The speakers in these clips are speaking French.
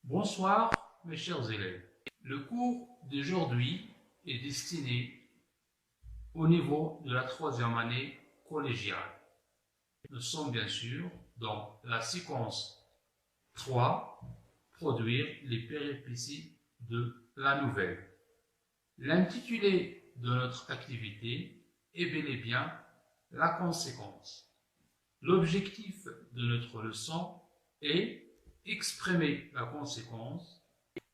Bonsoir mes chers élèves. Le cours d'aujourd'hui est destiné au niveau de la troisième année collégiale. Nous sommes bien sûr dans la séquence 3, produire les péripéties de la nouvelle. L'intitulé de notre activité est bel et bien la conséquence. L'objectif de notre leçon est exprimer la conséquence.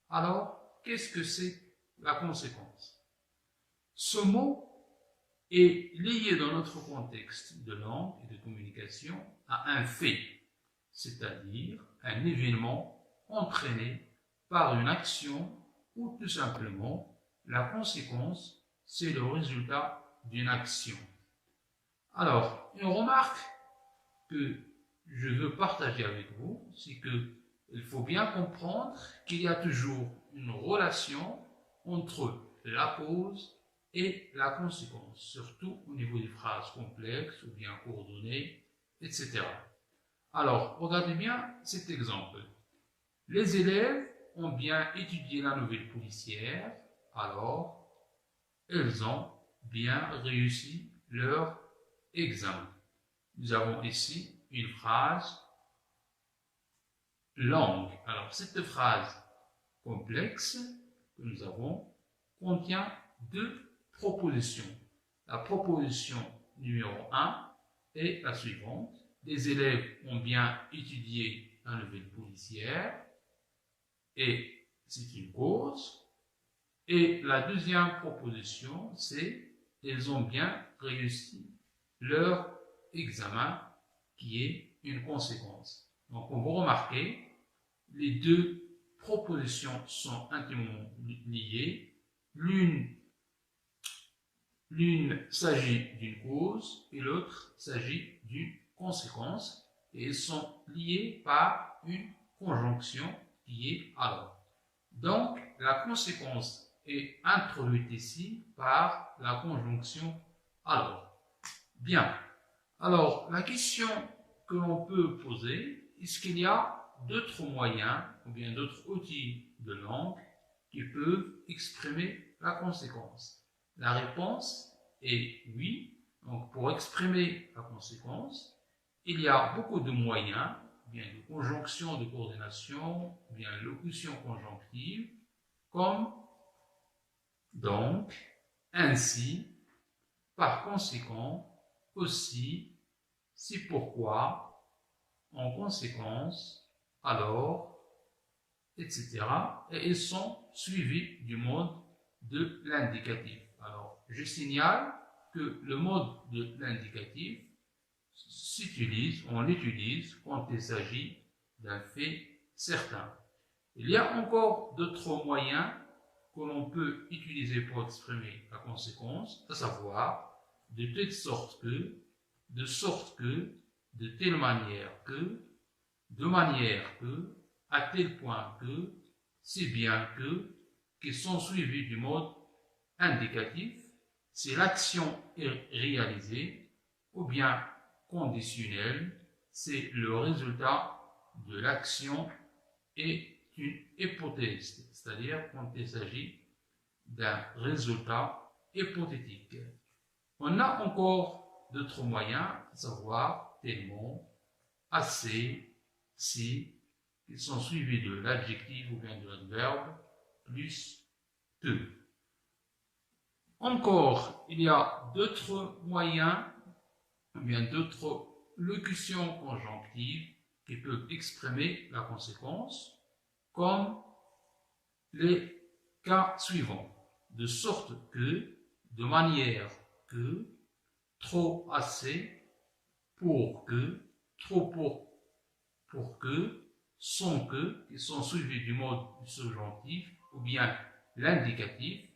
Alors, qu'est-ce que c'est la conséquence? Ce mot est lié dans notre contexte de langue et de communication à un fait, c'est-à-dire un événement entraîné par une action ou tout simplement la conséquence, c'est le résultat d'une action. Alors, une remarque que je veux partager avec vous, c'est que il faut bien comprendre qu'il y a toujours une relation entre la cause et la conséquence, surtout au niveau des phrases complexes ou bien coordonnées, etc. Alors, regardez bien cet exemple. Les élèves ont bien étudié la nouvelle policière, alors ils ont bien réussi leur examen. Nous avons ici une phrase langue. Alors, cette phrase complexe que nous avons contient deux propositions. La proposition numéro 1 est la suivante. Les élèves ont bien étudié la nouvelle policière et c'est une cause. Et la deuxième proposition, c'est ils ont bien réussi leur examen qui est une conséquence. Donc, on va remarquer, les deux propositions sont intimement liées. L'une s'agit d'une cause et l'autre s'agit d'une conséquence. Et elles sont liées par une conjonction qui est alors. Donc, la conséquence est introduite ici par la conjonction alors. Bien. Alors, la question que l'on peut poser, est-ce qu'il y a d'autres moyens ou bien d'autres outils de langue qui peuvent exprimer la conséquence? La réponse est oui. Donc, pour exprimer la conséquence, il y a beaucoup de moyens, bien de conjonction, de coordination, bien locution conjonctive, comme donc, ainsi, par conséquent, aussi, si pourquoi, en conséquence, alors, etc. Et ils sont suivis du mode de l'indicatif. Alors, je signale que le mode de l'indicatif on l'utilise quand il s'agit d'un fait certain. Il y a encore d'autres moyens que l'on peut utiliser pour exprimer la conséquence, à savoir de telle sorte que, de sorte que, de telle manière que, de manière que, à tel point que, si bien que, qui sont suivis du mode indicatif, si l'action est réalisée, ou bien conditionnelle, c'est le résultat de l'action et une hypothèse, c'est-à-dire quand il s'agit d'un résultat hypothétique. On a encore d'autres moyens, à savoir tellement, assez, si, qui sont suivis de l'adjectif ou bien de l'adverbe, plus que. Encore, il y a d'autres moyens, ou bien d'autres locutions conjonctives qui peuvent exprimer la conséquence, comme les cas suivants. De sorte que, de manière que, trop assez, pour que, trop pour que, sans que, qui sont suivis du mode subjonctif ou bien l'indicatif.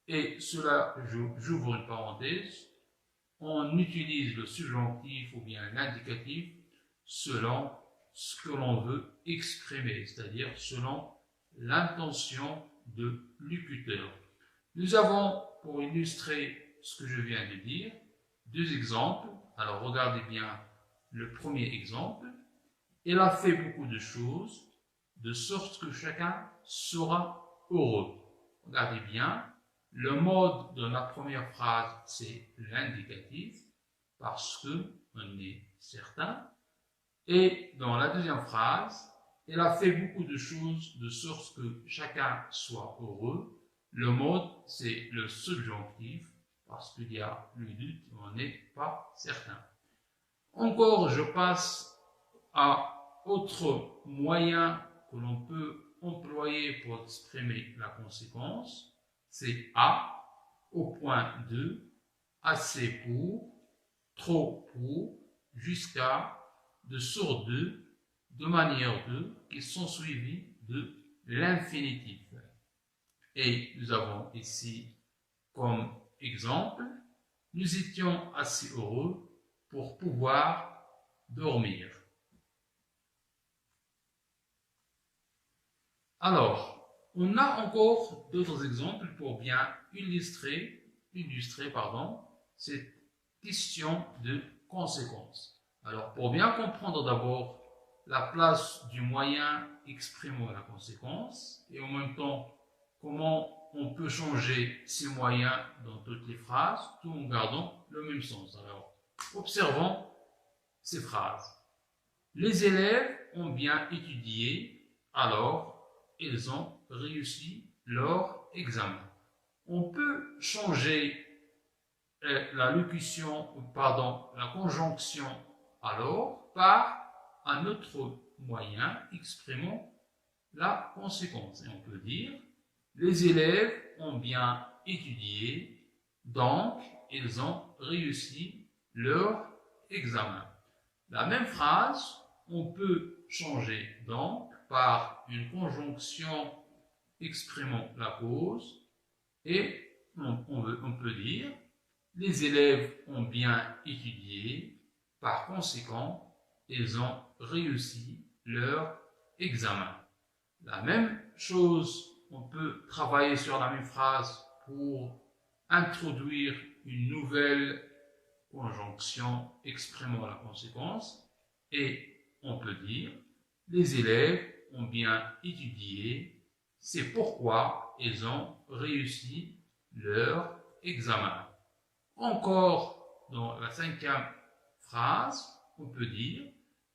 Et cela, j'ouvre une parenthèse, on utilise le subjonctif ou bien l'indicatif selon ce que l'on veut exprimer, c'est-à-dire selon l'intention de l'écuteur. Nous avons, pour illustrer ce que je viens de dire, deux exemples. Alors regardez bien le premier exemple. Elle a fait beaucoup de choses, de sorte que chacun sera heureux. Regardez bien, le mode de la première phrase, c'est l'indicatif, parce que on est certain. Et dans la deuxième phrase, elle a fait beaucoup de choses de sorte que chacun soit heureux. Le mode, c'est le subjonctif, parce qu'il y a le doute, on n'est pas certain. Encore, je passe à autre moyen que l'on peut employer pour exprimer la conséquence. C'est à, au point de, assez pour, trop pour, jusqu'à, de sur de manière de, qui sont suivis de l'infinitif. Et nous avons ici comme exemple, nous étions assez heureux pour pouvoir dormir. Alors, on a encore d'autres exemples pour bien illustrer cette question de conséquence. Alors, pour bien comprendre d'abord la place du moyen exprimant la conséquence et en même temps comment on peut changer ces moyens dans toutes les phrases tout en gardant le même sens. Alors, observons ces phrases. Les élèves ont bien étudié, alors ils ont réussi leur examen. On peut changer la conjonction alors par un autre moyen exprimant la conséquence. Et on peut dire, les élèves ont bien étudié, donc ils ont réussi leur examen. La même phrase, on peut changer donc par une conjonction exprimant la cause et on peut dire les élèves ont bien étudié, par conséquent, ils ont réussi leur examen. La même chose, on peut travailler sur la même phrase pour introduire une nouvelle conjonction exprimant la conséquence et on peut dire les élèves ont bien étudié, c'est pourquoi ils ont réussi leur examen. Encore dans la cinquième phrase, on peut dire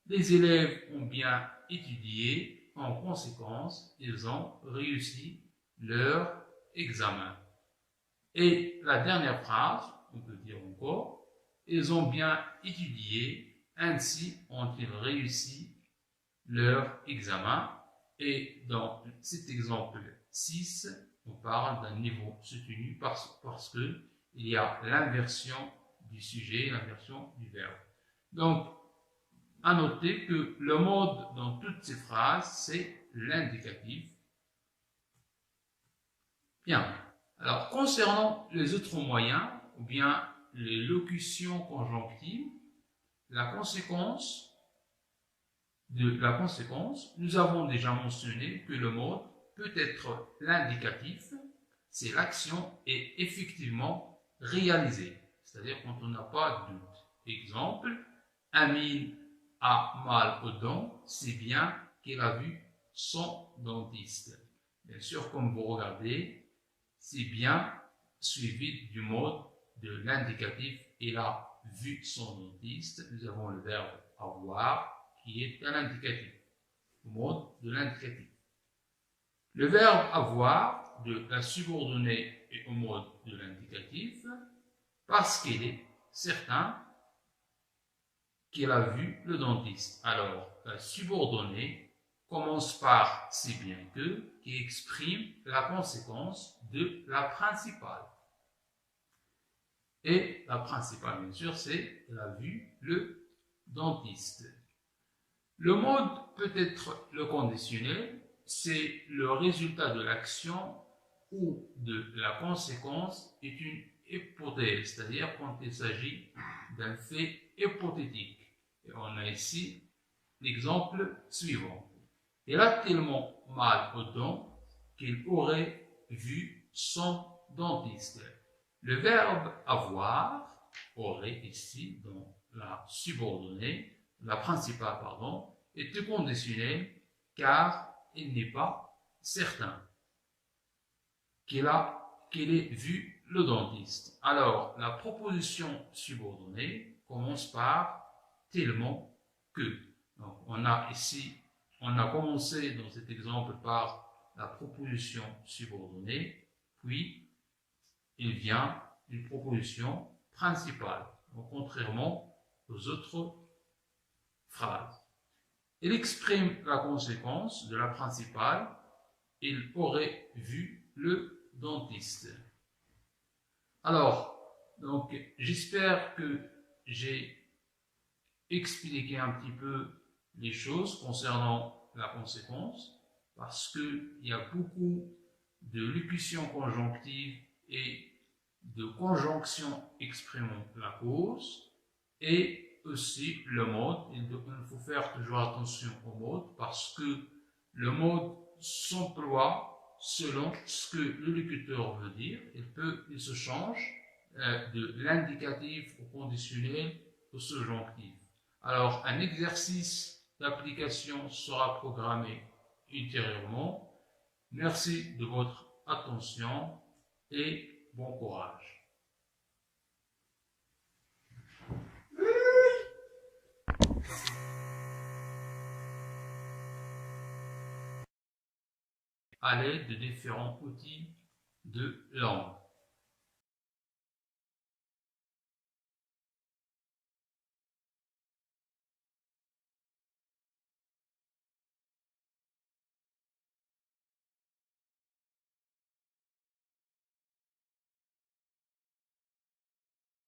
les élèves ont bien étudié, en conséquence, ils ont réussi leur examen. Et la dernière phrase, on peut dire encore, ils ont bien étudié, ainsi ont-ils réussi leur examen. Et dans cet exemple 6, on parle d'un niveau soutenu parce que il y a l'inversion du sujet, l'inversion du verbe. Donc, à noter que le mode dans toutes ces phrases, c'est l'indicatif. Bien. Alors, concernant les autres moyens, ou bien les locutions conjonctives, la conséquence, nous avons déjà mentionné que le mode peut être l'indicatif, c'est l'action est effectivement réalisée, c'est-à-dire quand on n'a pas de doute. Exemple, Amine a mal aux dents, c'est bien qu'elle a vu son dentiste. Bien sûr, comme vous regardez, c'est bien suivi du mode de l'indicatif. Il a vu son dentiste. Nous avons le verbe avoir qui est un indicatif, le mode de l'indicatif. Le verbe avoir de la subordonnée est au mode de l'indicatif parce qu'il est certain qu'il a vu le dentiste. Alors, la subordonnée commence par si bien que, qui exprime la conséquence de la principale. Et la principale, bien sûr, c'est elle a vu le dentiste. Le mode peut être le conditionnel, c'est le résultat de l'action ou de la conséquence est une hypothèse, c'est-à-dire quand il s'agit d'un fait hypothétique. Et on a ici l'exemple suivant. Il a tellement mal aux dents qu'il aurait vu son dentiste. Le verbe avoir aurait ici dans la subordonnée, la principale, est conditionnel car il n'est pas certain qu'il ait vu le dentiste. Alors, la proposition subordonnée commence par tellement que. Donc, on a commencé dans cet exemple par la proposition subordonnée, puis il vient une proposition principale, donc, contrairement aux autres phrases. Il exprime la conséquence de la principale, il aurait vu le dentiste. Alors, donc, j'espère que j'ai expliqué un petit peu les choses concernant la conséquence, parce qu'il y a beaucoup de locutions conjonctives et de conjonctions exprimant la cause, et aussi le mode. Il faut faire toujours attention au mode, parce que le mode s'emploie selon ce que le locuteur veut dire. Il se change de l'indicatif au conditionnel au subjonctif. Alors, un exercice d'application sera programmé ultérieurement. Merci de votre attention et bon courage. À l'aide de différents outils de langue.